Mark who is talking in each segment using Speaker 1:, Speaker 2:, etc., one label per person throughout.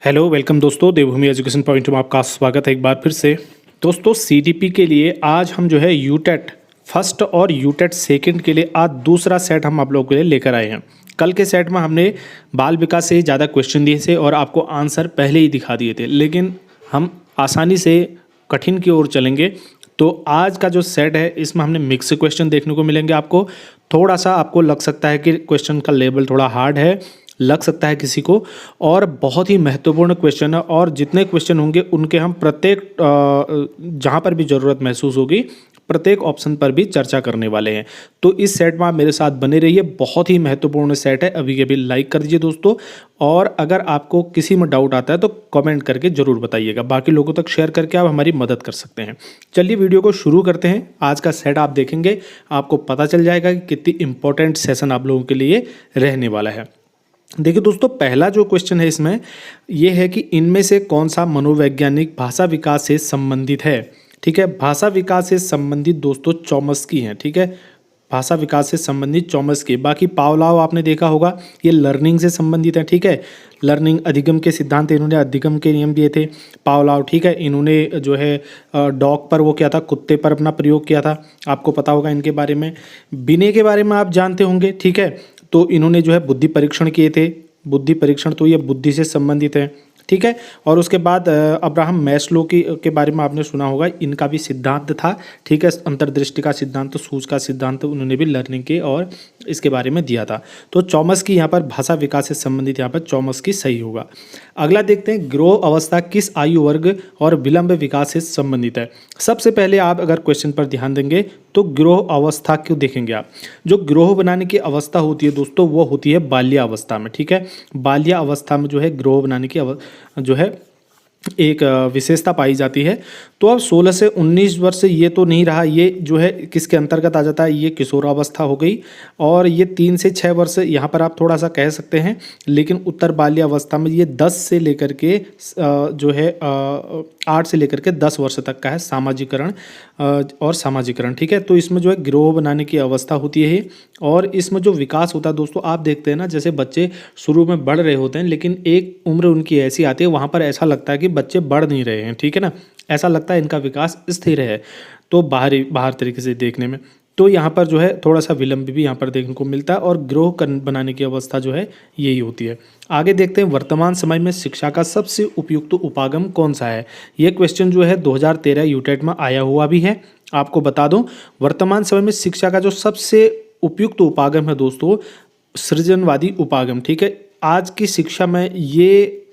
Speaker 1: Hello welcome दोस्तों, देवभूमि education point में आपका स्वागत है एक बार फिर से। दोस्तों सीडीपी के लिए आज हम जो है यूटेट फर्स्ट और यूटेट सेकंड के लिए आज दूसरा सेट हम आप लोगों के लिए लेकर आए हैं। कल के सेट में हमने बाल विकास से ज़्यादा क्वेश्चन दिए थे और आपको आंसर पहले ही दिखा दिए थे, लेकिन हम आसानी से कठिन की ओर चलेंगे। तो आज का जो सेट है इसमें हमने मिक्स क्वेश्चन देखने को मिलेंगे। आपको थोड़ा सा आपको लग सकता है कि क्वेश्चन का लेवल थोड़ा हार्ड है, लग सकता है किसी को, और बहुत ही महत्वपूर्ण क्वेश्चन है। और जितने क्वेश्चन होंगे उनके हम प्रत्येक जहाँ पर भी ज़रूरत महसूस होगी प्रत्येक ऑप्शन पर भी चर्चा करने वाले हैं। तो इस सेट में आप मेरे साथ बने रहिए, बहुत ही महत्वपूर्ण सेट है। अभी के अभी लाइक कर दीजिए दोस्तों, और अगर आपको किसी में डाउट आता है तो कमेंट करके ज़रूर बताइएगा। बाकी लोगों तक शेयर करके आप हमारी मदद कर सकते हैं। चलिए वीडियो को शुरू करते हैं। आज का सेट आप देखेंगे, आपको पता चल जाएगा कि कितनी इंपॉर्टेंट सेशन आप लोगों के लिए रहने वाला है। देखिए दोस्तों, पहला जो क्वेश्चन है इसमें यह है कि इनमें से कौन सा मनोवैज्ञानिक भाषा विकास से संबंधित है। ठीक है, भाषा विकास से संबंधित दोस्तों चॉम्स्की हैं। ठीक है, भाषा विकास से संबंधित चॉम्स्की। बाकी पावलोव आपने देखा होगा, ये लर्निंग से संबंधित है। ठीक है, लर्निंग अधिगम के सिद्धांत, इन्होंने अधिगम के नियम दिए थे पावलोव। ठीक है, इन्होंने जो है डॉग पर वो किया था, कुत्ते पर अपना प्रयोग किया था, आपको पता होगा इनके बारे में। बिने के बारे में आप जानते होंगे। ठीक है, तो इन्होंने जो है बुद्धि परीक्षण किए थे। बुद्धि परीक्षण तो ये बुद्धि से संबंधित है। ठीक है, और उसके बाद अब्राहम मैस्लो के बारे में आपने सुना होगा, इनका भी सिद्धांत था। ठीक है, अंतर्दृष्टि का सिद्धांत, सूझ का सिद्धांत, उन्होंने भी लर्निंग के और इसके बारे में दिया था। तो चॉम्स्की यहाँ पर भाषा विकास से संबंधित, यहाँ पर चॉम्स्की सही होगा। अगला देखते हैं, ग्रोह अवस्था किस आयु वर्ग और विलंब विकास से संबंधित है। सबसे पहले आप अगर क्वेश्चन पर ध्यान देंगे तो ग्रोह अवस्था क्यों देखेंगे आप। जो ग्रोह बनाने की अवस्था होती है दोस्तों वो होती है बाल्यावस्था में। ठीक है, बाल्यावस्था में जो है ग्रोह बनाने की जो है एक विशेषता पाई जाती है। तो अब 16 से 19 वर्ष ये तो नहीं रहा, ये जो है किसके अंतर्गत आ जाता है, ये किशोरावस्था हो गई। और ये 3 से 6 वर्ष यहाँ पर आप थोड़ा सा कह सकते हैं, लेकिन उत्तर बाल्यावस्था में ये 10 से लेकर के जो है 8 से लेकर के 10 वर्ष तक का है सामाजिकरण और सामाजिकरण। ठीक है, तो इसमें जो है गिरोह बनाने की अवस्था होती है। और इसमें जो विकास होता है दोस्तों, आप देखते हैं ना, जैसे बच्चे शुरू में बढ़ रहे होते हैं, लेकिन एक उम्र उनकी ऐसी आती है वहाँ पर ऐसा लगता है कि बच्चे बढ़ नहीं रहे हैं। ठीक है ना, ऐसा लगता है इनका विकास स्थिर है, तो बाहर तरीके से देखने में। तो यहाँ पर जो है थोड़ा सा विलंब भी यहाँ पर देखने को मिलता है, और ग्रोह बनाने की अवस्था जो है यही होती है। आगे देखते हैं, वर्तमान समय में शिक्षा का सबसे उपयुक्त उपागम कौन सा है। ये क्वेश्चन जो है 2013 यूटेट में आया हुआ भी है। आपको बता दूं, वर्तमान समय में शिक्षा का जो सबसे उपयुक्त उपागम है दोस्तों, सृजनवादी उपागम। ठीक है, आज की शिक्षा में ये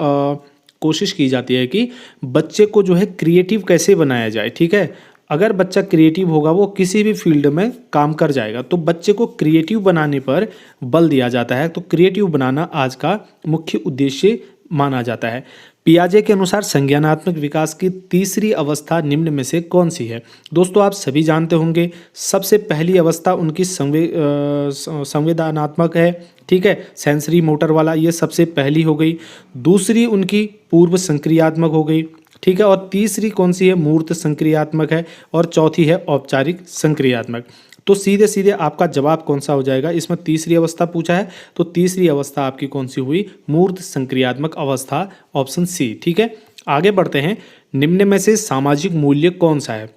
Speaker 1: कोशिश की जाती है कि बच्चे को जो है क्रिएटिव कैसे बनाया जाए। ठीक है, अगर बच्चा क्रिएटिव होगा वो किसी भी फील्ड में काम कर जाएगा। तो बच्चे को क्रिएटिव बनाने पर बल दिया जाता है। तो क्रिएटिव बनाना आज का मुख्य उद्देश्य माना जाता है। पियाजे के अनुसार संज्ञानात्मक विकास की तीसरी अवस्था निम्न में से कौन सी है। दोस्तों आप सभी जानते होंगे, सबसे पहली अवस्था उनकी संवेदनात्मक है। ठीक है, सेंसरी मोटर वाला, ये सबसे पहली हो गई। दूसरी उनकी पूर्व संक्रियात्मक हो गई। ठीक है, और तीसरी कौन सी है, मूर्त संक्रियात्मक है। और चौथी है औपचारिक संक्रियात्मक। तो सीधे सीधे आपका जवाब कौन सा हो जाएगा, इसमें तीसरी अवस्था पूछा है तो तीसरी अवस्था आपकी कौन सी हुई, मूर्त संक्रियात्मक अवस्था, ऑप्शन सी। ठीक है, आगे बढ़ते हैं, निम्न में से सामाजिक मूल्य कौन सा है।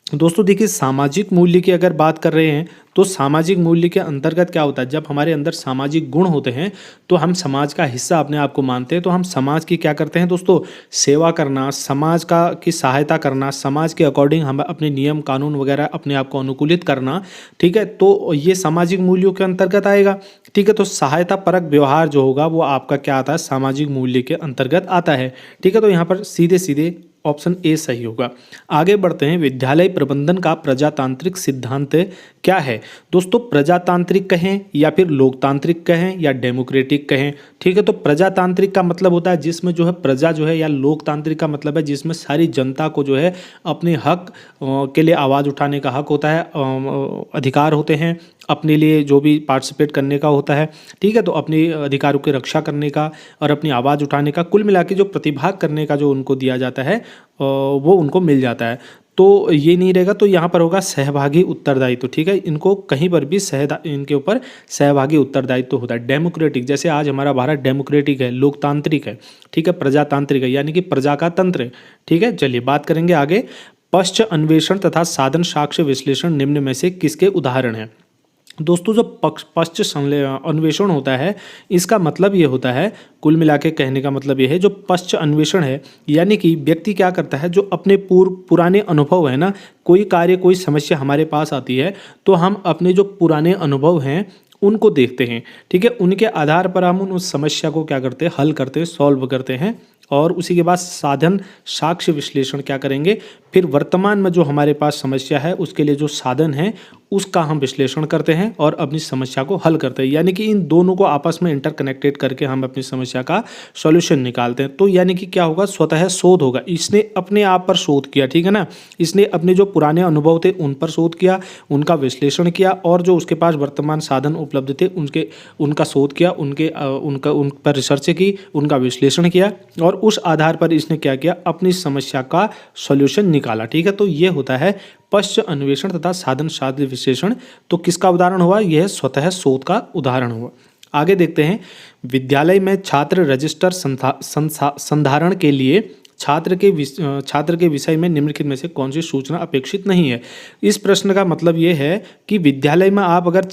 Speaker 1: दोस्तों देखिए, सामाजिक मूल्य की अगर बात कर रहे हैं तो सामाजिक मूल्य के अंतर्गत क्या होता है, जब हमारे अंदर सामाजिक गुण होते हैं तो हम समाज का हिस्सा अपने आप को मानते हैं। तो हम समाज की क्या करते हैं दोस्तों, सेवा करना, समाज की सहायता करना, समाज के अकॉर्डिंग हम अपने नियम कानून वगैरह अपने आप को अनुकूलित करना। ठीक है, तो ये सामाजिक मूल्यों के अंतर्गत आएगा। ठीक है, तो सहायता परक व्यवहार जो होगा वो आपका क्या आता है, सामाजिक मूल्य के अंतर्गत आता है। ठीक है, तो यहाँ पर सीधे सीधे ऑप्शन ए सही होगा। आगे बढ़ते हैं, विद्यालय प्रबंधन का प्रजातांत्रिक सिद्धांत क्या है। दोस्तों प्रजातांत्रिक कहें या फिर लोकतांत्रिक कहें या डेमोक्रेटिक कहें। ठीक है, तो प्रजातांत्रिक का मतलब होता है जिसमें जो है प्रजा जो है, या लोकतांत्रिक का मतलब है जिसमें सारी जनता को जो है अपने हक के लिए आवाज़ उठाने का हक होता है, अधिकार होते हैं, अपने लिए जो भी पार्टिसिपेट करने का होता है। ठीक है, तो अपने अधिकारों की रक्षा करने का और अपनी आवाज़ उठाने का, कुल मिला के जो प्रतिभाग करने का जो उनको दिया जाता है वो उनको मिल जाता है। तो ये नहीं रहेगा, तो यहाँ पर होगा सहभागी उत्तरदायित्व। ठीक है, इनको कहीं पर भी इनके ऊपर सहभागी उत्तरदायित्व होता है। डेमोक्रेटिक, जैसे आज हमारा भारत डेमोक्रेटिक है, लोकतांत्रिक है, ठीक है, प्रजातांत्रिक है, यानी कि प्रजा का तंत्र है। ठीक है, चलिए बात करेंगे आगे। पश्च अन्वेषण तथा साधन साक्ष्य विश्लेषण निम्न में से किसके उदाहरण हैं? दोस्तों, जो पश्च अन्वेषण होता है, इसका मतलब ये होता है, कुल मिला के कहने का मतलब ये है, जो पश्च अन्वेषण है यानी कि व्यक्ति क्या करता है, जो अपने पुराने अनुभव है ना, कोई कार्य कोई समस्या हमारे पास आती है तो हम अपने जो पुराने अनुभव हैं उनको देखते हैं। ठीक है, उनके आधार पर हम उस समस्या को क्या करते हैं, हल करते हैं, सॉल्व करते हैं। और उसी के बाद साधन साक्ष्य विश्लेषण क्या करेंगे, फिर वर्तमान में जो हमारे पास समस्या है उसके लिए जो साधन है उसका हम विश्लेषण करते हैं और अपनी समस्या को हल करते हैं। यानी कि इन दोनों को आपस में इंटरकनेक्टेड करके हम अपनी समस्या का सॉल्यूशन निकालते हैं। तो यानी कि क्या होगा, स्वतः शोध होगा। इसने अपने आप पर शोध किया, ठीक है ना, इसने अपने जो पुराने अनुभव थे उन पर शोध किया, उनका विश्लेषण किया, और जो उसके पास वर्तमान साधन उपलब्ध थे उनका शोध किया, उन पर रिसर्च की, उनका विश्लेषण किया, और उस आधार पर इसने क्या किया, अपनी समस्या का सॉल्यूशन निकाला। ठीक है, तो ये होता है पश्च अन्वेषण तथा साधन साक्ष्य विश्लेषण। तो किसका उदाहरण हुआ, यह स्वतः शोध का उदाहरण हुआ। आगे देखते हैं, विद्यालय में छात्र रजिस्टर संधारण के लिए छात्र के विषय में निम्नलिखित में से कौन सी सूचना अपेक्षित नहीं है। इस प्रश्न का मतलब ये है कि विद्यालय में आप अगर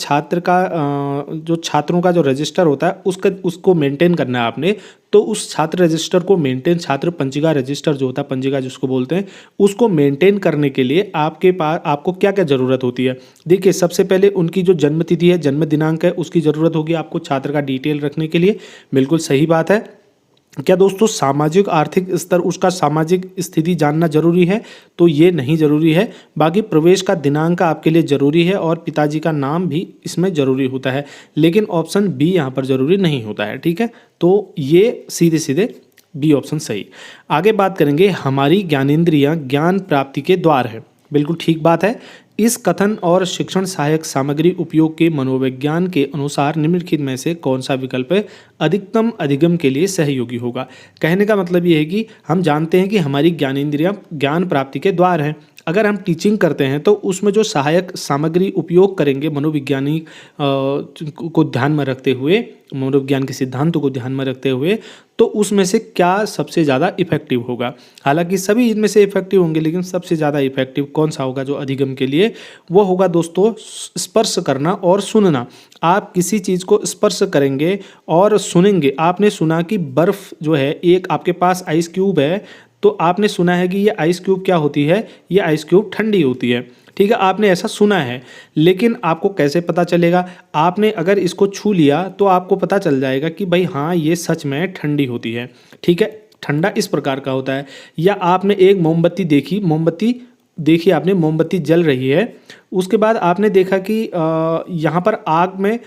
Speaker 1: जो छात्रों का जो रजिस्टर होता है उसको मेंटेन करना है आपने, तो उस छात्र रजिस्टर को मेंटेन, छात्र पंजिका रजिस्टर जो होता है, पंजिका जिसको बोलते हैं, उसको मेंटेन करने के लिए आपको क्या क्या ज़रूरत होती है। देखिए, सबसे पहले उनकी जो जन्म तिथि है, जन्म दिनांक है, उसकी ज़रूरत होगी आपको छात्र का डिटेल रखने के लिए। बिल्कुल सही बात है। क्या दोस्तों, सामाजिक आर्थिक स्तर, उसका सामाजिक स्थिति जानना जरूरी है? तो ये नहीं जरूरी है। बाकी प्रवेश का दिनांक आपके लिए जरूरी है और पिताजी का नाम भी इसमें जरूरी होता है, लेकिन ऑप्शन बी यहाँ पर जरूरी नहीं होता है। ठीक है, तो ये सीधे सीधे बी ऑप्शन सही। आगे बात करेंगे, हमारी ज्ञानेंद्रियां ज्ञान प्राप्ति के द्वार है। बिल्कुल ठीक बात है। इस कथन और शिक्षण सहायक सामग्री उपयोग के मनोविज्ञान के अनुसार निम्नलिखित में से कौन सा विकल्प अधिकतम अधिगम के लिए सहयोगी होगा। कहने का मतलब ये है कि हम जानते हैं कि हमारी ज्ञानेंद्रियां ज्ञान प्राप्ति के द्वार हैं। अगर हम टीचिंग करते हैं तो उसमें जो सहायक सामग्री उपयोग करेंगे मनोविज्ञानी को ध्यान में रखते हुए, मनोविज्ञान के सिद्धांतों को ध्यान में रखते हुए, तो उसमें से क्या सबसे ज़्यादा इफेक्टिव होगा। हालांकि सभी इनमें से इफेक्टिव होंगे, लेकिन सबसे ज़्यादा इफेक्टिव कौन सा होगा जो अधिगम के लिए, वो होगा दोस्तों स्पर्श करना और सुनना। आप किसी चीज़ को स्पर्श करेंगे और सुनेंगे। आपने सुना कि बर्फ़ जो है, एक आपके पास आइस क्यूब है, तो आपने सुना है कि ये आइस क्यूब क्या होती है, ये आइस क्यूब ठंडी होती है। ठीक है, आपने ऐसा सुना है, लेकिन आपको कैसे पता चलेगा? आपने अगर इसको छू लिया तो आपको पता चल जाएगा कि भाई हाँ, ये सच में ठंडी होती है। ठीक है, ठंडा इस प्रकार का होता है। या आपने एक मोमबत्ती देखी आपने, मोमबत्ती जल रही है, उसके बाद आपने देखा कि यहाँ पर आग में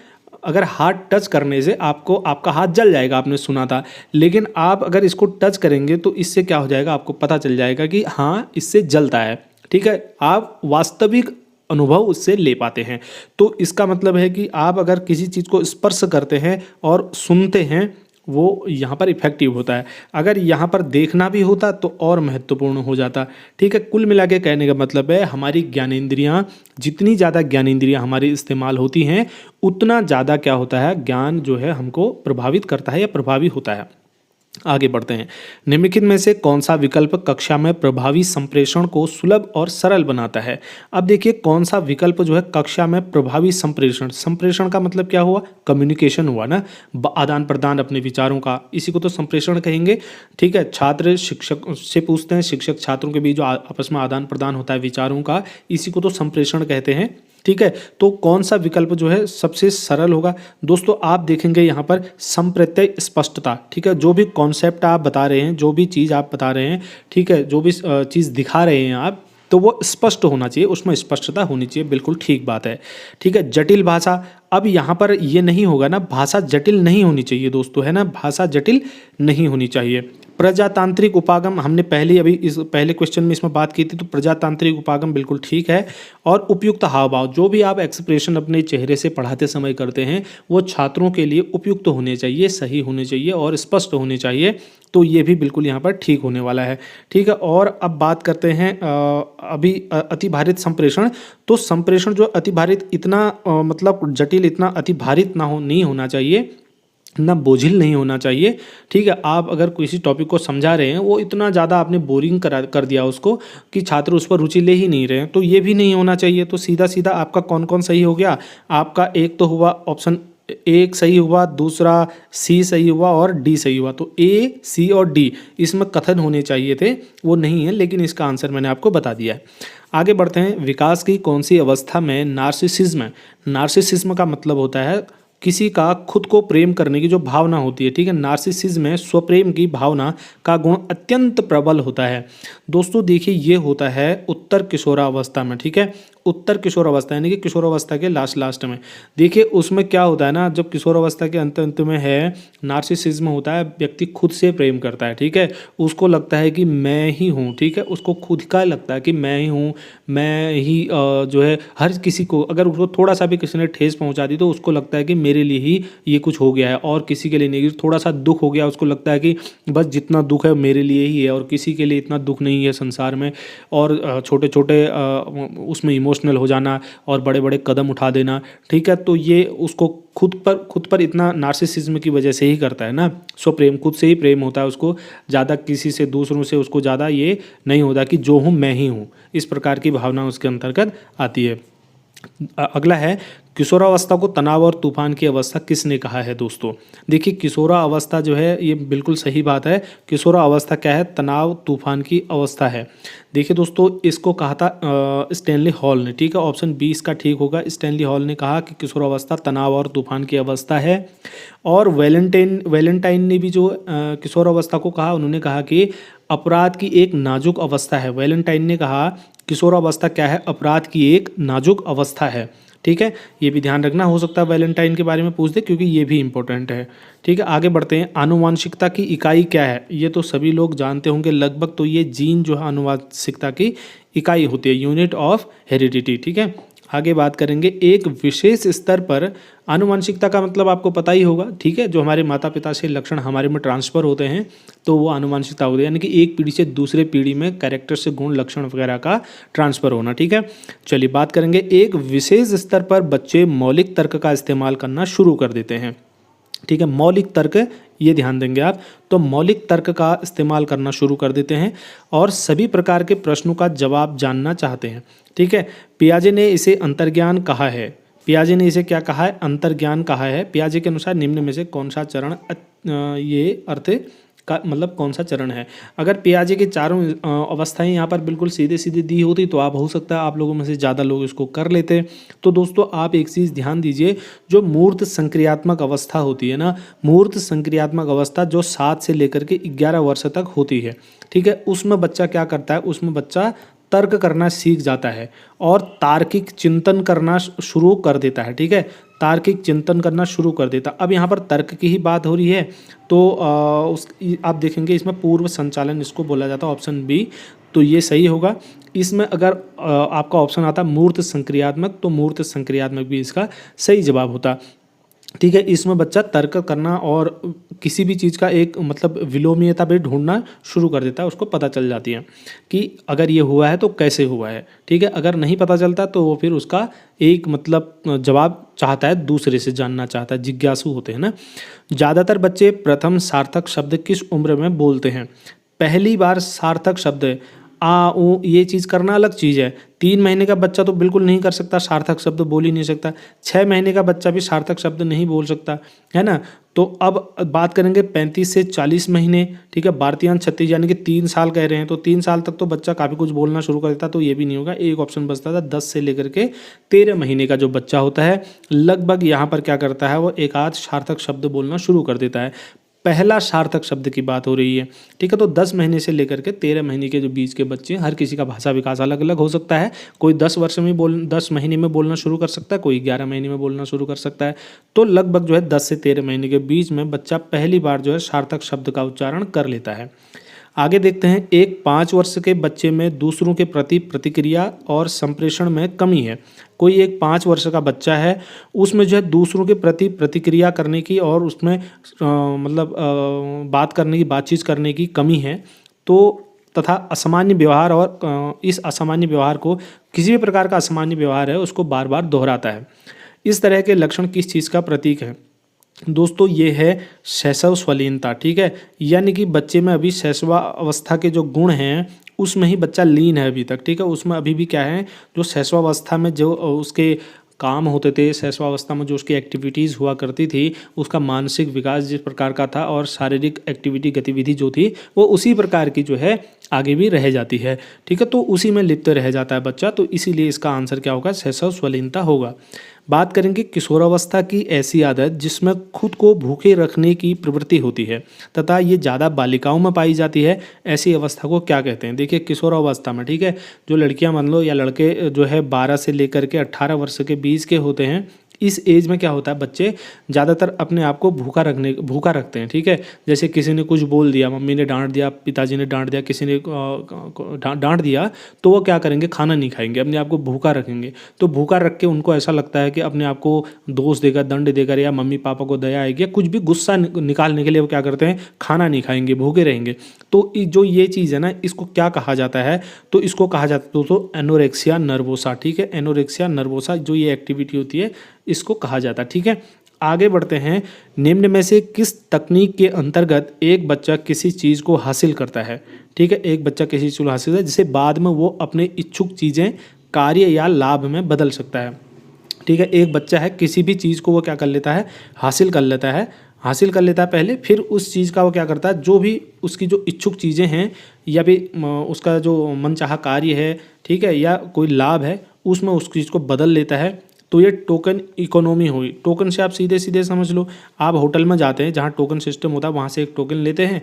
Speaker 1: अगर हाथ टच करने से आपका हाथ जल जाएगा, आपने सुना था, लेकिन आप अगर इसको टच करेंगे तो इससे क्या हो जाएगा, आपको पता चल जाएगा कि हाँ, इससे जलता है। ठीक है, आप वास्तविक अनुभव उससे ले पाते हैं। तो इसका मतलब है कि आप अगर किसी चीज़ को स्पर्श करते हैं और सुनते हैं, वो यहाँ पर इफेक्टिव होता है। अगर यहाँ पर देखना भी होता तो और महत्वपूर्ण हो जाता। ठीक है, कुल मिला के कहने का मतलब है, हमारी ज्ञानेंद्रियाँ, जितनी ज़्यादा ज्ञानेंद्रियाँ हमारी इस्तेमाल होती हैं, उतना ज़्यादा क्या होता है, ज्ञान जो है हमको प्रभावित करता है या प्रभावी होता है। आगे बढ़ते हैं, निम्नलिखित में से कौन सा विकल्प कक्षा में प्रभावी संप्रेषण को सुलभ और सरल बनाता है। अब देखिए, कौन सा विकल्प जो है कक्षा में प्रभावी संप्रेषण का मतलब क्या हुआ, कम्युनिकेशन हुआ ना, आदान प्रदान अपने विचारों का, इसी को तो संप्रेषण कहेंगे। ठीक है, छात्र शिक्षक से पूछते हैं, शिक्षक छात्रों के बीच जो आपस में आदान प्रदान होता है विचारों का, इसी को तो संप्रेषण कहते हैं। ठीक है, तो कौन सा विकल्प जो है सबसे सरल होगा। दोस्तों, आप देखेंगे यहाँ पर संप्रत्यय स्पष्टता। ठीक है, जो भी कॉन्सेप्ट आप बता रहे हैं, जो भी चीज़ आप बता रहे हैं, ठीक है, जो भी चीज़ दिखा रहे हैं आप, तो वो स्पष्ट होना चाहिए, उसमें स्पष्टता होनी चाहिए। बिल्कुल ठीक बात है। ठीक है, जटिल भाषा, अब यहाँ पर ये नहीं होगा ना, भाषा जटिल नहीं होनी चाहिए दोस्तों, है ना, भाषा जटिल नहीं होनी चाहिए। प्रजातांत्रिक उपागम हमने पहले अभी इस पहले क्वेश्चन में इसमें बात की थी, तो प्रजातांत्रिक उपागम बिल्कुल ठीक है। और उपयुक्त हाव भाव, जो भी आप एक्सप्रेशन अपने चेहरे से पढ़ाते समय करते हैं वो छात्रों के लिए उपयुक्त होने चाहिए, सही होने चाहिए और स्पष्ट होने चाहिए, तो ये भी बिल्कुल यहाँ पर ठीक होने वाला है। ठीक है, और अब बात करते हैं अभी अतिभारित संप्रेषण। तो संप्रेषण जो अतिभारित इतना मतलब जटिल, इतना अतिभारित नहीं होना चाहिए, ना बोझिल नहीं होना चाहिए। ठीक है, आप अगर किसी टॉपिक को समझा रहे हैं वो इतना ज़्यादा आपने बोरिंग कर दिया उसको कि छात्र उस पर रुचि ले ही नहीं रहे हैं, तो ये भी नहीं होना चाहिए। तो सीधा सीधा आपका कौन कौन सही हो गया, आपका एक तो हुआ ऑप्शन एक सही हुआ, दूसरा सी सही हुआ और डी सही हुआ। तो ए, सी और डी इसमें कथन होने चाहिए थे, वो नहीं है, लेकिन इसका आंसर मैंने आपको बता दिया है। आगे बढ़ते हैं। विकास की कौन सी अवस्था में नार्सिसिज्म, नार्सिसिज्म का मतलब होता है किसी का खुद को प्रेम करने की जो भावना होती है। ठीक है, नार्सिसिज्म में स्वप्रेम की भावना का गुण अत्यंत प्रबल होता है। दोस्तों देखिए, ये होता है उत्तर किशोरावस्था में। ठीक है, उत्तर किशोरावस्था यानी कि किशोरावस्था के लास्ट में। देखिए उसमें क्या होता है ना, जब किशोरावस्था के अंत में है, नार्सिसिज्म होता है, व्यक्ति खुद से प्रेम करता है। ठीक है, उसको लगता है कि मैं ही हूँ। ठीक है, उसको खुद का लगता है कि मैं ही हूँ, मैं ही जो है हर किसी को, अगर उसको थोड़ा सा भी किसी ने ठेस पहुँचा दी तो उसको लगता है कि मेरे लिए ही ये कुछ हो गया है और किसी के लिए नहीं। थोड़ा सा दुख हो गया, उसको लगता है कि बस जितना दुख है मेरे लिए ही है और किसी के लिए इतना दुख नहीं है संसार में। और छोटे छोटे उसमें इमोशनल हो जाना और बड़े बड़े कदम उठा देना। ठीक है, तो ये उसको खुद पर इतना नार्सिसिज्म की वजह से ही करता है ना। स्वप्रेम, खुद से ही प्रेम होता है उसको, ज़्यादा किसी से, दूसरों से उसको ज़्यादा ये नहीं होता कि जो हूँ मैं ही हूँ, इस प्रकार की भावना उसके अंतर्गत आती है। अगला है, किशोरावस्था को तनाव और तूफान की अवस्था किसने कहा है। दोस्तों देखिए, किशोरा अवस्था जो है ये बिल्कुल सही बात है। किशोरा अवस्था क्या है, तनाव तूफान की अवस्था है। देखिए दोस्तों, इसको कहा था स्टैनली हॉल ने। ठीक है, ऑप्शन बी इसका ठीक होगा। स्टैनली हॉल ने कहा कि किशोरावस्था तनाव और तूफान की अवस्था है। और वैलेंटाइन ने भी जो किशोरावस्था को कहा, उन्होंने कहा कि अपराध की एक नाजुक अवस्था है। वैलेंटाइन ने कहा किशोरावस्था क्या है, अपराध की एक नाजुक अवस्था है। ठीक है, ये भी ध्यान रखना, हो सकता है वैलेंटाइन के बारे में पूछ दे क्योंकि ये भी इंपॉर्टेंट है। ठीक है, आगे बढ़ते हैं। आनुवांशिकता की इकाई क्या है, ये तो सभी लोग जानते होंगे लगभग। तो ये जीन जो है आनुवांशिकता की इकाई होती है, यूनिट ऑफ हेरिडिटी। ठीक है, आगे बात करेंगे। एक विशेष स्तर पर आनुवांशिकता का मतलब आपको पता ही होगा। ठीक है, जो हमारे माता पिता से लक्षण हमारे में ट्रांसफ़र होते हैं तो वो आनुवांशिकता होती है, यानी कि एक पीढ़ी से दूसरे पीढ़ी में कैरेक्टर से गुण, लक्षण वगैरह का ट्रांसफ़र होना। ठीक है, चलिए बात करेंगे। एक विशेष स्तर पर बच्चे मौलिक तर्क का इस्तेमाल करना शुरू कर देते हैं। ठीक है, मौलिक तर्क, ये ध्यान देंगे आप। तो मौलिक तर्क का इस्तेमाल करना शुरू कर देते हैं और सभी प्रकार के प्रश्नों का जवाब जानना चाहते हैं। ठीक है, पियाजे ने इसे अंतर्ज्ञान कहा है। पियाजे ने इसे क्या कहा है, अंतर्ज्ञान कहा है। पियाजे के अनुसार निम्न में से कौन सा चरण ये अर्थ का मतलब कौन सा चरण है। अगर पियाजे की चारों अवस्थाएं यहाँ पर बिल्कुल सीधे सीधे दी होती तो आप, हो सकता है आप लोगों में से ज़्यादा लोग इसको कर लेते। तो दोस्तों आप एक चीज़ ध्यान दीजिए, जो मूर्त संक्रियात्मक अवस्था होती है ना, मूर्त संक्रियात्मक अवस्था जो 7 से लेकर के 11 वर्ष तक होती है। ठीक है, उसमें बच्चा क्या करता है, उसमें बच्चा तर्क करना सीख जाता है और तार्किक चिंतन करना शुरू कर देता है। ठीक है, तार्किक चिंतन करना शुरू कर देता। अब यहाँ पर तर्क की ही बात हो रही है तो आप देखेंगे इसमें पूर्व संचालन इसको बोला जाता है, ऑप्शन बी। तो ये सही होगा। इसमें अगर आपका ऑप्शन आता मूर्त संक्रियात्मक, तो मूर्त संक्रियात्मक भी इसका सही जवाब होता। ठीक है, इसमें बच्चा तर्क करना और किसी भी चीज़ का एक मतलब विलोमीयता भी ढूंढना शुरू कर देता है, उसको पता चल जाती है कि अगर ये हुआ है तो कैसे हुआ है। ठीक है, अगर नहीं पता चलता तो वो फिर उसका एक मतलब जवाब चाहता है, दूसरे से जानना चाहता है, जिज्ञासु होते हैं ना। ज़्यादातर बच्चे प्रथम सार्थक शब्द किस उम्र में बोलते हैं। पहली बार सार्थक शब्द ये चीज़ करना अलग चीज़ है। 3 महीने का बच्चा तो बिल्कुल नहीं कर सकता, सार्थक शब्द बोल ही नहीं सकता। 6 महीने का बच्चा भी सार्थक शब्द नहीं बोल सकता, है ना। तो अब बात करेंगे 35 से 40 महीने। ठीक है, भारतीय 36 यानी कि 3 साल कह रहे हैं, तो 3 साल तक तो बच्चा काफ़ी कुछ बोलना शुरू कर देता, तो ये भी नहीं होगा। एक ऑप्शन बचता था 10 से लेकर के 13 महीने का जो बच्चा होता है, लगभग यहाँ पर क्या करता है, वो एक आध सार्थक शब्द बोलना शुरू कर देता है। पहला सार्थक शब्द की बात हो रही है। ठीक है, तो 10 महीने से लेकर के 13 महीने के जो बीच के बच्चे हैं, हर किसी का भाषा विकास अलग अलग हो सकता है। कोई 10 महीने में बोलना शुरू कर सकता है, कोई 11 महीने में बोलना शुरू कर सकता है। तो लगभग जो है 10 से 13 महीने के बीच में बच्चा पहली बार जो है सार्थक शब्द का उच्चारण कर लेता है। आगे देखते हैं, एक 5 वर्ष के बच्चे में दूसरों के प्रति प्रतिक्रिया और संप्रेषण में कमी है। कोई एक 5 वर्ष का बच्चा है, उसमें जो है दूसरों के प्रति प्रतिक्रिया करने की और उसमें बात करने की, बातचीत करने की कमी है। तो तथा असामान्य व्यवहार, और इस असामान्य व्यवहार को, किसी भी प्रकार का असामान्य व्यवहार है उसको बार बार दोहराता है। इस तरह के लक्षण किस चीज़ का प्रतीक है दोस्तों? ये है शैशव स्वलीनता। ठीक है, यानी कि बच्चे में अभी शैशवावस्था के जो गुण हैं उसमें ही बच्चा लीन है अभी तक। ठीक है, उसमें अभी भी क्या है, जो शैशवावस्था में जो उसके काम होते थे, शैशवावस्था में जो उसकी एक्टिविटीज़ हुआ करती थी, उसका मानसिक विकास जिस प्रकार का था और शारीरिक एक्टिविटी गतिविधि जो थी वो उसी प्रकार की जो है आगे भी रह जाती है। ठीक है, तो उसी में लिप्त रह जाता है बच्चा, तो इसीलिए इसका आंसर क्या होगा? शैशव स्वलीनता होगा। बात करेंगे किशोरावस्था की ऐसी आदत जिसमें खुद को भूखे रखने की प्रवृत्ति होती है तथा ये ज़्यादा बालिकाओं में पाई जाती है। ऐसी अवस्था को क्या कहते हैं? देखिए, किशोरावस्था में, ठीक है, जो लड़कियां मान लो या लड़के जो है 12 से लेकर के 18 वर्ष के बीच के होते हैं, इस एज में क्या होता है, बच्चे ज़्यादातर अपने आप को भूखा रखते हैं। ठीक है, जैसे किसी ने कुछ बोल दिया, मम्मी ने डांट दिया, पिताजी ने डांट दिया, किसी ने डांट दिया, तो वो क्या करेंगे? खाना नहीं खाएंगे, अपने आप को भूखा रखेंगे। तो भूखा रख के उनको ऐसा लगता है कि अपने आप को दोष देकर, दंड देकर, या मम्मी पापा को दया आएगी, या कुछ भी गुस्सा निकालने के लिए वो क्या करते हैं? खाना नहीं खाएंगे, भूखे रहेंगे। तो जो ये चीज़ है ना, इसको क्या कहा जाता है? तो इसको कहा जाता है दोस्तों एनोरेक्सिया नर्वोसा। ठीक है, एनोरेक्सिया नर्वोसा जो ये एक्टिविटी होती है इसको कहा जाता है। ठीक है, आगे बढ़ते हैं। निम्न में से किस तकनीक के अंतर्गत एक बच्चा किसी चीज़ को हासिल करता है? ठीक है, एक बच्चा किसी चीज़ को हासिल करता है जिसे बाद में वो अपने इच्छुक चीज़ें कार्य या लाभ में बदल सकता है। ठीक है, एक बच्चा है, किसी भी चीज़ को वो क्या कर लेता है? हासिल कर लेता है पहले, फिर उस चीज़ का वो क्या करता है? जो भी उसकी जो इच्छुक चीज़ें हैं या भी उसका जो मनचाहा कार्य है, ठीक है, या कोई लाभ है, उसमें उस चीज़ को बदल लेता है। तो ये टोकन इकोनॉमी हुई। टोकन से आप सीधे सीधे समझ लो, आप होटल में जाते हैं जहाँ टोकन सिस्टम होता है, वहाँ से एक टोकन लेते हैं,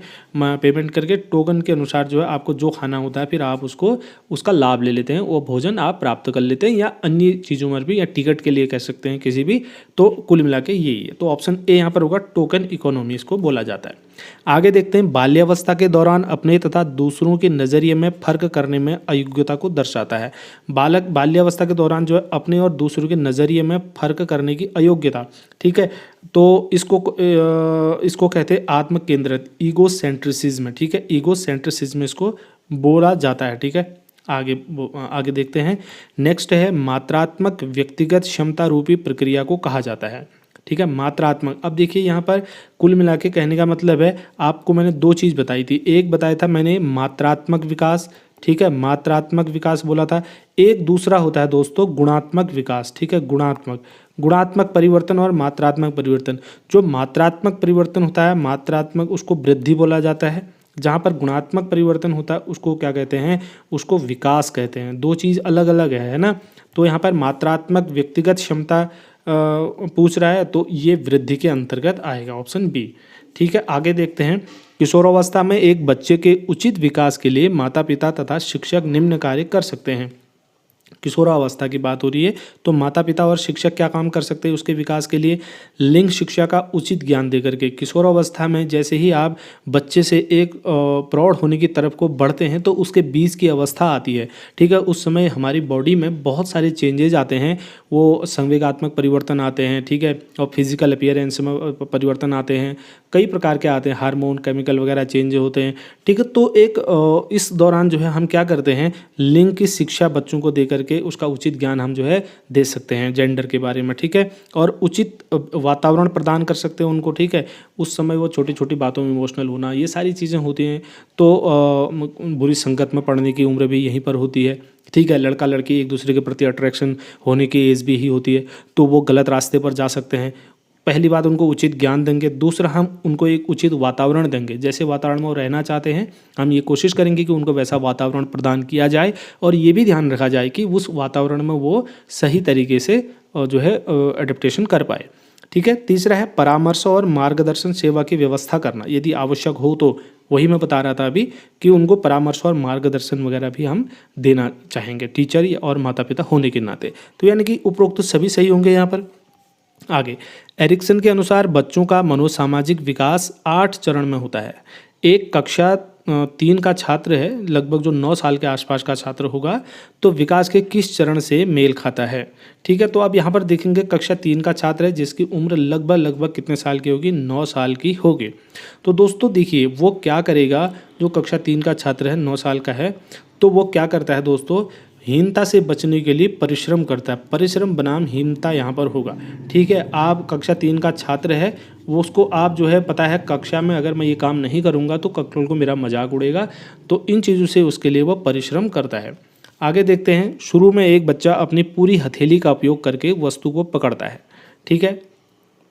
Speaker 1: पेमेंट करके टोकन के अनुसार जो है आपको जो खाना होता है, फिर आप उसका लाभ ले लेते हैं, वो भोजन आप प्राप्त कर लेते हैं, या अन्य चीज़ों में भी, या टिकट के लिए कह सकते हैं किसी भी। तो कुल मिला के यही है। तो ऑप्शन ए यहाँ पर होगा, टोकन इकोनॉमी इसको बोला जाता है। आगे देखते हैं, बाल्यावस्था के दौरान अपने तथा दूसरों के नज़रिए में फर्क करने में अयोग्यता को दर्शाता है। बालक बाल्यावस्था के दौरान जो है अपने और दूसरों के नज़रिए में फर्क करने की अयोग्यता। ठीक है, तो इसको कहते हैं आत्म केंद्रित, ईगोसेंट्रिसिज्म। ठीक है, ईगोसेंट्रिसिज्म इसको बोला जाता है। ठीक है, आगे देखते हैं। नेक्स्ट है, मात्रात्मक व्यक्तिगत क्षमता रूपी प्रक्रिया को कहा जाता है। ठीक है, मात्रात्मक। अब देखिए यहाँ पर कुल मिला के कहने का मतलब है, आपको मैंने 2 चीज़ बताई थी। एक बताया था मैंने मात्रात्मक विकास, ठीक है, मात्रात्मक विकास बोला था। एक दूसरा होता है दोस्तों गुणात्मक विकास। ठीक है, गुणात्मक परिवर्तन और मात्रात्मक परिवर्तन। जो मात्रात्मक परिवर्तन होता है, मात्रात्मक, उसको वृद्धि बोला जाता है। जहाँ पर गुणात्मक परिवर्तन होता है उसको क्या कहते हैं? उसको विकास कहते हैं। 2 चीज़ अलग अलग है ना। तो यहाँ पर मात्रात्मक व्यक्तिगत क्षमता पूछ रहा है, तो ये वृद्धि के अंतर्गत आएगा, ऑप्शन बी। ठीक है, आगे देखते हैं। किशोरावस्था में एक बच्चे के उचित विकास के लिए माता पिता तथा शिक्षक निम्न कार्य कर सकते हैं। किशोरावस्था की बात हो रही है, तो माता पिता और शिक्षक क्या काम कर सकते हैं उसके विकास के लिए? लिंग शिक्षा का उचित ज्ञान देकर के। किशोरावस्था में जैसे ही आप बच्चे से एक प्रौढ़ होने की तरफ को बढ़ते हैं तो उसके बीच की अवस्था आती है। ठीक है, उस समय हमारी बॉडी में बहुत सारे चेंजेज आते हैं, वो संवेगात्मक परिवर्तन आते हैं। ठीक है, और फिजिकल अपीयरेंस में परिवर्तन आते हैं, कई प्रकार के आते हैं, हार्मोन केमिकल वगैरह चेंज होते हैं। ठीक है, तो इस दौरान जो है हम क्या करते हैं? लिंग की शिक्षा बच्चों को दे करके उसका उचित ज्ञान हम जो है दे सकते हैं जेंडर के बारे में। ठीक है, और उचित वातावरण प्रदान कर सकते हैं उनको। ठीक है, उस समय वो छोटी छोटी बातों में इमोशनल होना, ये सारी चीज़ें होती हैं। तो बुरी संगत में पढ़ने की उम्र भी यहीं पर होती है। ठीक है, लड़का लड़की एक दूसरे के प्रति अट्रैक्शन होने की एज भी ही होती है, तो वो गलत रास्ते पर जा सकते हैं। पहली बात, उनको उचित ज्ञान देंगे। दूसरा, हम उनको एक उचित वातावरण देंगे। जैसे वातावरण में वो रहना चाहते हैं, हम ये कोशिश करेंगे कि उनको वैसा वातावरण प्रदान किया जाए, और ये भी ध्यान रखा जाए कि उस वातावरण में वो सही तरीके से जो है एडेप्टेशन कर पाए। ठीक है। तीसरा है परामर्श और मार्गदर्शन सेवा की व्यवस्था करना, यदि आवश्यक हो तो। वही मैं बता रहा था अभी कि उनको परामर्श और मार्गदर्शन वगैरह भी हम देना चाहेंगे टीचर और माता पिता होने के नाते। तो यानी कि उपरोक्त तो सभी सही होंगे यहाँ पर। आगे, एरिक्सन के अनुसार बच्चों का मनोसामाजिक विकास 8 चरण में होता है। एक कक्षा 3 का छात्र है, लगभग जो 9 साल के आसपास का छात्र होगा, तो विकास के किस चरण से मेल खाता है। ठीक है, तो अब यहाँ पर देखेंगे कक्षा 3 का छात्र है जिसकी उम्र लगभग कितने साल की होगी, 9 साल की होगी। तो दोस्तों देखिए वो क्या करेगा, जो कक्षा 3 का छात्र है, 9 साल का है, तो वो क्या करता है दोस्तों, हीनता से बचने के लिए परिश्रम करता है। परिश्रम बनाम हीनता यहाँ पर होगा। ठीक है, आप कक्षा 3 का छात्र है, वो उसको आप जो है पता है कक्षा में अगर मैं ये काम नहीं करूँगा तो कल को मेरा मजाक उड़ेगा, तो इन चीज़ों से उसके लिए वो परिश्रम करता है। आगे देखते हैं, शुरू में एक बच्चा अपनी पूरी हथेली का उपयोग करके वस्तु को पकड़ता है। ठीक है,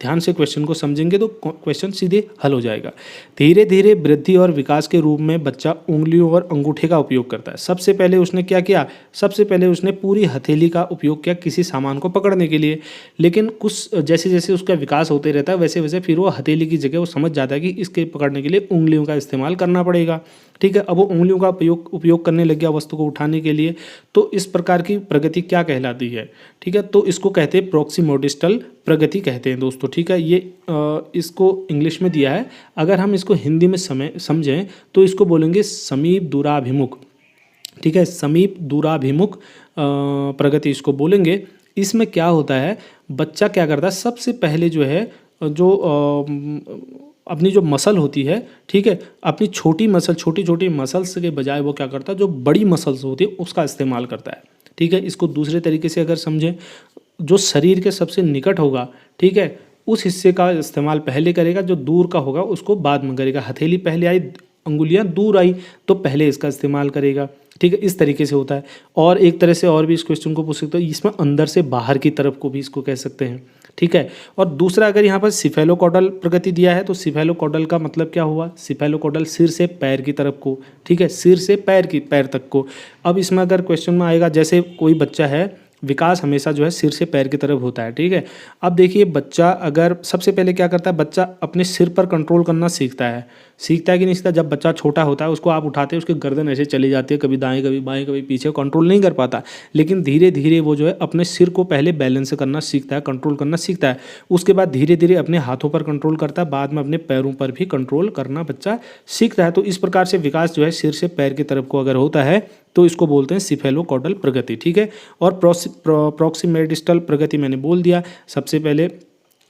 Speaker 1: ध्यान से क्वेश्चन को समझेंगे तो क्वेश्चन सीधे हल हो जाएगा। धीरे धीरे वृद्धि और विकास के रूप में बच्चा उंगलियों और अंगूठे का उपयोग करता है। सबसे पहले उसने क्या किया, सबसे पहले उसने पूरी हथेली का उपयोग किया किसी सामान को पकड़ने के लिए, लेकिन कुछ जैसे जैसे उसका विकास होते रहता है वैसे वैसे फिर वो हथेली की जगह वो समझ जाता है कि इसके पकड़ने के लिए उंगलियों का इस्तेमाल करना पड़ेगा। ठीक है, अब वो उंगलियों का उपयोग करने लग गया वस्तु को उठाने के लिए। तो इस प्रकार की प्रगति क्या कहलाती है। ठीक है, तो इसको कहते हैं प्रोक्सिमोडिस्टल प्रगति कहते हैं दोस्तों। ठीक है, ये इसको इंग्लिश में दिया है, अगर हम इसको हिंदी में समझें तो इसको बोलेंगे समीप दूराभिमुख। ठीक है, समीप दूराभिमुख प्रगति इसको बोलेंगे। इसमें क्या होता है, बच्चा क्या करता है, सबसे पहले जो है जो अपनी जो मसल होती है, ठीक है, अपनी छोटी छोटी मसल्स के बजाय वो क्या करता है, जो बड़ी मसल्स होती है उसका इस्तेमाल करता है। ठीक है, इसको दूसरे तरीके से अगर समझें, जो शरीर के सबसे निकट होगा, ठीक है, उस हिस्से का इस्तेमाल पहले करेगा, जो दूर का होगा उसको बाद में करेगा। हथेली पहले आई, अंगुलियां दूर आई तो पहले इसका इस्तेमाल करेगा। ठीक है, इस तरीके से होता है। और एक तरह से और भी इस क्वेश्चन को पूछ सकते हो, इसमें अंदर से बाहर की तरफ को भी इसको कह सकते हैं। ठीक है, और दूसरा अगर यहाँ पर सिफेलोकॉडल प्रगति दिया है तो सिफेलोकॉडल का मतलब क्या हुआ, सिफेलोकॉडल सिर से पैर की तरफ को। ठीक है, सिर से पैर तक को। अब इसमें अगर क्वेश्चन में आएगा, जैसे कोई बच्चा है, विकास हमेशा जो है सिर से पैर की तरफ होता है। ठीक है, अब देखिए बच्चा अगर सबसे पहले क्या करता है, बच्चा अपने सिर पर कंट्रोल करना सीखता है कि नहीं सीखता। जब बच्चा छोटा होता है उसको आप उठाते हैं, उसकी गर्दन ऐसे चली जाती है, कभी दाएं कभी बाएं कभी पीछे, कंट्रोल नहीं कर पाता। लेकिन धीरे धीरे वो जो है अपने सिर को पहले बैलेंस करना सीखता है, कंट्रोल करना सीखता है। उसके बाद धीरे धीरे अपने हाथों पर कंट्रोल करता है, बाद में अपने पैरों पर भी कंट्रोल करना बच्चा सीखता है। तो इस प्रकार से विकास जो है सिर से पैर की तरफ को अगर होता है तो इसको बोलते हैं सिफेलोकॉडल प्रगति। ठीक है, और प्रॉक्सिमेडिस्टल प्रगति मैंने बोल दिया। सबसे पहले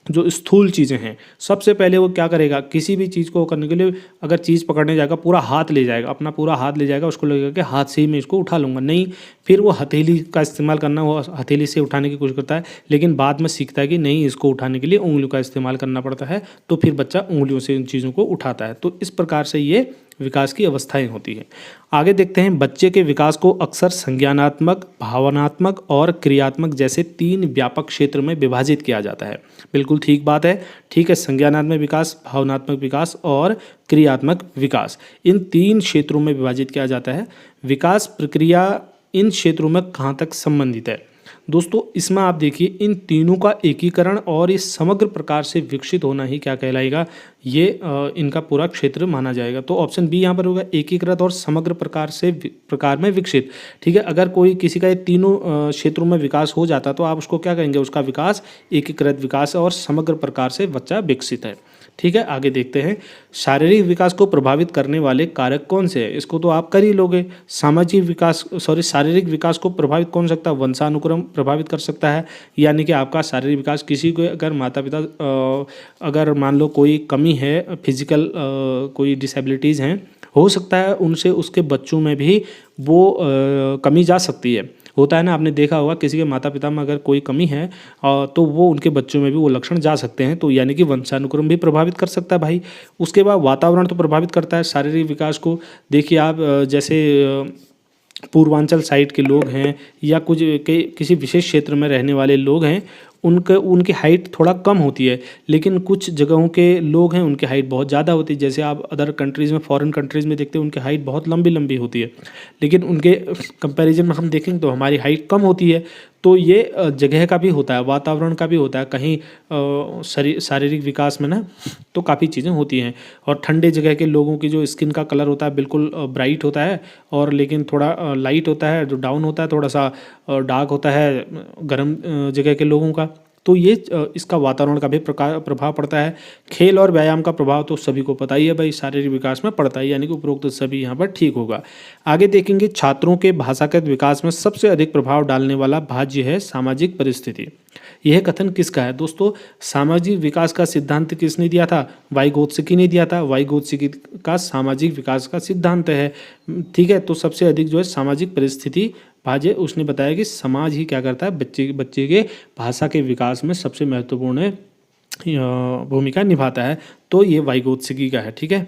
Speaker 1: जो स्थूल चीज़ें हैं, सबसे पहले वो क्या करेगा, किसी भी चीज़ को करने के लिए अगर चीज़ पकड़ने जाएगा, पूरा हाथ ले जाएगा, अपना पूरा हाथ ले जाएगा, उसको लगेगा कि हाथ से ही मैं इसको उठा लूँगा। नहीं, फिर वो हथेली का इस्तेमाल करना, वो हथेली से उठाने की कोशिश करता है, लेकिन बाद में सीखता है कि नहीं, इसको उठाने के लिए उंगलियों का इस्तेमाल करना पड़ता है, तो फिर बच्चा उंगलियों से इन चीज़ों को उठाता है। तो इस प्रकार से ये विकास की अवस्थाएं होती हैं। आगे देखते हैं, बच्चे के विकास को अक्सर संज्ञानात्मक, भावनात्मक और क्रियात्मक जैसे 3 व्यापक क्षेत्र में विभाजित किया जाता है। बिल्कुल ठीक बात है। ठीक है, संज्ञानात्मक विकास, भावनात्मक विकास और क्रियात्मक विकास, इन 3 क्षेत्रों में विभाजित किया जाता है। विकास प्रक्रिया इन क्षेत्रों में कहाँ तक संबंधित है दोस्तों, इसमें आप देखिए इन तीनों का एकीकरण और इस समग्र प्रकार से विकसित होना ही क्या कहलाएगा, ये इनका पूरा क्षेत्र माना जाएगा। तो ऑप्शन बी यहाँ पर होगा, एकीकृत और समग्र प्रकार में विकसित। ठीक है, अगर कोई किसी का ये तीनों क्षेत्रों में विकास हो जाता तो आप उसको क्या कहेंगे, उसका विकास एकीकृत विकास और समग्र प्रकार से बच्चा विकसित है। ठीक है, आगे देखते हैं, शारीरिक विकास को प्रभावित करने वाले कारक कौन से हैं। इसको तो आप कर ही लोगे। शारीरिक विकास को प्रभावित कौन सकता है, वंशानुक्रम प्रभावित कर सकता है। यानी कि आपका शारीरिक विकास, किसी को अगर माता पिता अगर मान लो कोई कमी है, फिजिकल कोई डिसेबिलिटीज़ हैं, हो सकता है उनसे उसके बच्चों में भी वो कमी जा सकती है। होता है ना, आपने देखा होगा किसी के माता पिता में अगर कोई कमी है तो वो उनके बच्चों में भी वो लक्षण जा सकते हैं। तो यानी कि वंशानुक्रम भी प्रभावित कर सकता है भाई। उसके बाद वातावरण तो प्रभावित करता है शारीरिक विकास को। देखिए आप जैसे पूर्वांचल साइड के लोग हैं या किसी विशेष क्षेत्र में रहने वाले लोग हैं, उनकी हाइट थोड़ा कम होती है, लेकिन कुछ जगहों के लोग हैं उनकी हाइट बहुत ज़्यादा होती है। जैसे आप अदर कंट्रीज़ में, फॉरेन कंट्रीज़ में देखते हैं उनकी हाइट बहुत लंबी लंबी होती है, लेकिन उनके कंपैरिजन में हम देखेंगे तो हमारी हाइट कम होती है। तो ये जगह का भी होता है, वातावरण का भी होता है, कहीं शारीरिक विकास में ना तो काफ़ी चीज़ें होती हैं। और ठंडे जगह के लोगों की जो स्किन का कलर होता है बिल्कुल ब्राइट होता है, और लेकिन थोड़ा लाइट होता है, जो डाउन होता है थोड़ा सा डार्क होता है गर्म जगह के लोगों का। तो ये इसका वातावरण का भी प्रभाव पड़ता है। खेल और व्यायाम का प्रभाव तो सभी को पता ही है भाई, शारीरिक विकास में पड़ता है, यानी कि उपरोक्त सभी यहाँ पर ठीक होगा। आगे देखेंगे, छात्रों के भाषागत विकास में सबसे अधिक प्रभाव डालने वाला भाज्य है सामाजिक परिस्थिति। यह कथन किसका है दोस्तों? सामाजिक विकास का सिद्धांत किसने दिया था? वाइगोत्स्की ने दिया था। वाइगोत्स्की का सामाजिक विकास का सिद्धांत है, ठीक है। तो सबसे अधिक जो है सामाजिक परिस्थिति भाज्य, उसने बताया कि समाज ही क्या करता है, बच्चे के भाषा के विकास में सबसे महत्वपूर्ण भूमिका निभाता है। तो ये वाइगोत्स्की का है, ठीक है,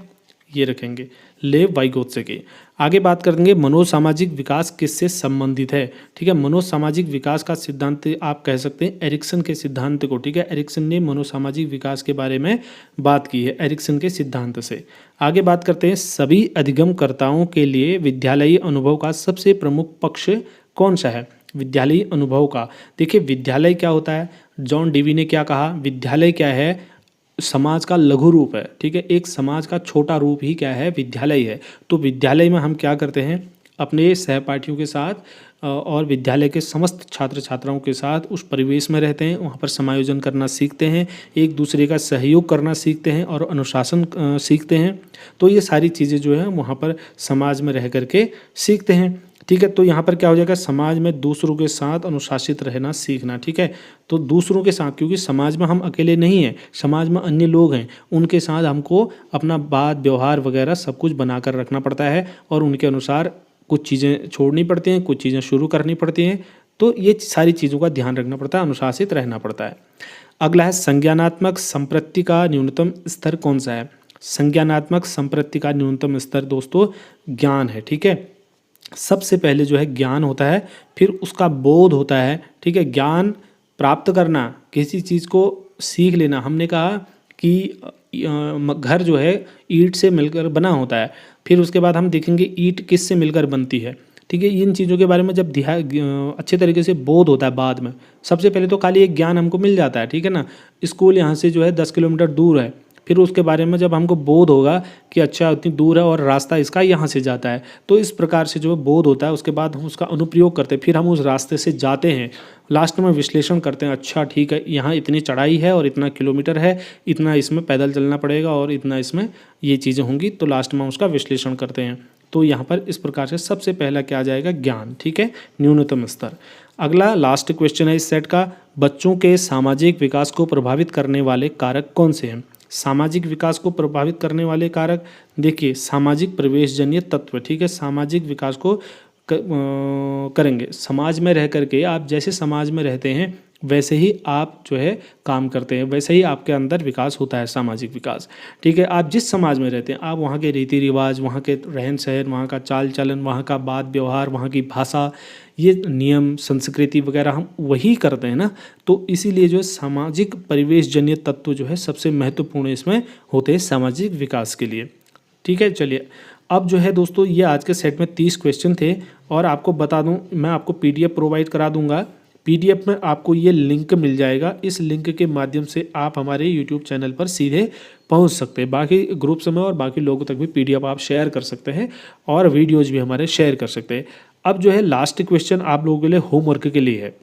Speaker 1: ये रखेंगे, लेव वाइगोत्स्की। आगे बात करेंगे, मनोसामाजिक विकास किससे संबंधित है? ठीक है, मनोसामाजिक विकास का सिद्धांत आप कह सकते हैं एरिक्सन के सिद्धांत को, ठीक है। एरिक्सन ने मनोसामाजिक विकास के बारे में बात की है एरिक्सन के सिद्धांत से। आगे बात करते हैं, सभी अधिगमकर्ताओं के लिए विद्यालयी अनुभव का सबसे प्रमुख पक्ष कौन सा है? विद्यालयी अनुभव का, देखिए विद्यालय क्या होता है, जॉन डीवी ने क्या कहा, विद्यालय क्या है, समाज का लघु रूप है, ठीक है। एक समाज का छोटा रूप ही क्या है, विद्यालय है। तो विद्यालय में हम क्या करते हैं, अपने सहपाठियों के साथ और विद्यालय के समस्त छात्र छात्राओं के साथ उस परिवेश में रहते हैं, वहाँ पर समायोजन करना सीखते हैं, एक दूसरे का सहयोग करना सीखते हैं और अनुशासन सीखते हैं। तो ये सारी चीज़ें जो है वहाँ पर समाज में रह करके सीखते हैं, ठीक है। तो यहाँ पर क्या हो जाएगा, समाज में दूसरों के साथ अनुशासित रहना सीखना, ठीक है। तो दूसरों के साथ, क्योंकि समाज में हम अकेले नहीं हैं, समाज में अन्य लोग हैं, उनके साथ हमको अपना बात व्यवहार वगैरह सब कुछ बनाकर रखना पड़ता है, और उनके अनुसार कुछ चीज़ें छोड़नी पड़ती हैं, कुछ चीज़ें शुरू करनी पड़ती हैं। तो ये सारी चीज़ों का ध्यान रखना पड़ता है, अनुशासित रहना पड़ता है। अगला है, संज्ञानात्मक संपत्ति का न्यूनतम स्तर कौन सा है? संज्ञानात्मक संपत्ति का न्यूनतम स्तर दोस्तों ज्ञान है, ठीक है। सबसे पहले जो है ज्ञान होता है, फिर उसका बोध होता है, ठीक है। ज्ञान प्राप्त करना, किसी चीज़ को सीख लेना, हमने कहा कि घर जो है ईंट से मिलकर बना होता है, फिर उसके बाद हम देखेंगे ईंट किससे मिलकर बनती है, ठीक है। इन चीज़ों के बारे में जब अच्छे तरीके से बोध होता है बाद में, सबसे पहले तो खाली एक ज्ञान हमको मिल जाता है, ठीक है ना। स्कूल यहाँ से जो है 10 किलोमीटर दूर है, फिर उसके बारे में जब हमको बोध होगा कि अच्छा उतनी दूर है और रास्ता इसका यहाँ से जाता है, तो इस प्रकार से जो है बोध होता है, उसके बाद हम उसका अनुप्रयोग करते हैं, फिर हम उस रास्ते से जाते हैं, लास्ट में विश्लेषण करते हैं, अच्छा ठीक है यहाँ इतनी चढ़ाई है और इतना किलोमीटर है, इतना इसमें पैदल चलना पड़ेगा और इतना इसमें ये चीज़ें होंगी, तो लास्ट में उसका विश्लेषण करते हैं। तो यहाँ पर इस प्रकार से सबसे पहला क्या आ जाएगा, ज्ञान, ठीक है, न्यूनतम स्तर। अगला लास्ट क्वेश्चन है इस सेट का, बच्चों के सामाजिक विकास को प्रभावित करने वाले कारक कौन से हैं? सामाजिक विकास को प्रभावित करने वाले कारक, देखिए सामाजिक प्रवेशजन्य तत्व, ठीक है। सामाजिक विकास को करेंगे, समाज में रह करके आप जैसे समाज में रहते हैं वैसे ही आप जो है काम करते हैं, वैसे ही आपके अंदर विकास होता है, सामाजिक विकास, ठीक है। आप जिस समाज में रहते हैं, आप वहाँ के रीति रिवाज, वहाँ के रहन सहन, वहाँ का चाल चलन, वहाँ का बात व्यवहार, वहाँ की भाषा, ये नियम संस्कृति वगैरह हम वही करते हैं ना। तो इसीलिए जो है सामाजिक परिवेशजन्य तत्व जो है सबसे महत्वपूर्ण इसमें होते हैं सामाजिक विकास के लिए, ठीक है। चलिए अब जो है दोस्तों, ये आज के सेट में 30 क्वेश्चन थे, और आपको बता दूं मैं आपको PDF प्रोवाइड करा दूंगा। PDF में आपको ये लिंक मिल जाएगा, इस लिंक के माध्यम से आप हमारे YouTube चैनल पर सीधे पहुंच सकते हैं। बाकी ग्रुप्स में और बाकी लोगों तक भी PDF आप शेयर कर सकते हैं, और वीडियोज़ भी हमारे शेयर कर सकते हैं। अब जो है लास्ट क्वेश्चन आप लोगों के लिए होमवर्क के लिए है,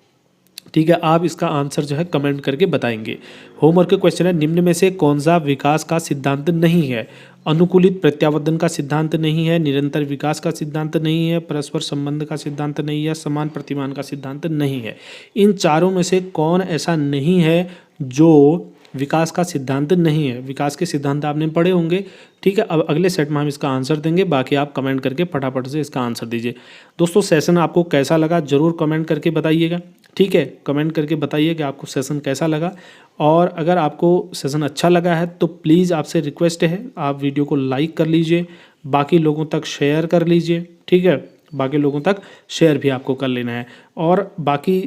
Speaker 1: ठीक है। आप इसका आंसर जो है कमेंट करके बताएंगे। होमवर्क क्वेश्चन है, निम्न में से कौन सा विकास का सिद्धांत नहीं है? अनुकूलित प्रत्यावर्तन का सिद्धांत नहीं है, निरंतर विकास का सिद्धांत नहीं है, परस्पर संबंध का सिद्धांत नहीं है, समान प्रतिमान का सिद्धांत नहीं है। इन चारों में से कौन ऐसा नहीं है जो विकास का सिद्धांत नहीं है? विकास के सिद्धांत आपने पढ़े होंगे, ठीक है। अब अगले सेट में हम इसका आंसर देंगे, बाकी आप कमेंट करके फटाफट से इसका आंसर दीजिए। दोस्तों सेशन आपको कैसा लगा ज़रूर कमेंट करके बताइएगा, ठीक है। कमेंट करके बताइए कि आपको सेशन कैसा लगा, और अगर आपको सेशन अच्छा लगा है तो प्लीज़ आपसे रिक्वेस्ट है आप वीडियो को लाइक कर लीजिए, बाकी लोगों तक शेयर कर लीजिए, ठीक है। बाकी लोगों तक शेयर भी आपको कर लेना है, और बाकी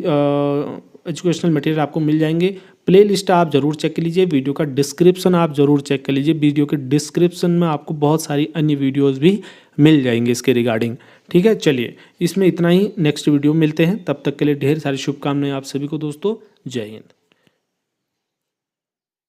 Speaker 1: एजुकेशनल मटेरियल आपको मिल जाएंगे। प्ले लिस्ट आप ज़रूर चेक कर लीजिए, वीडियो का डिस्क्रिप्शन आप ज़रूर चेक कर लीजिए। वीडियो के डिस्क्रिप्शन में आपको बहुत सारी अन्य वीडियोज़ भी मिल जाएंगे इसके रिगार्डिंग। ठीक है, चलिए इसमें इतना ही, नेक्स्ट वीडियो मिलते हैं, तब तक के लिए ढेर सारी शुभकामनाएं आप सभी को दोस्तों। जय हिंद।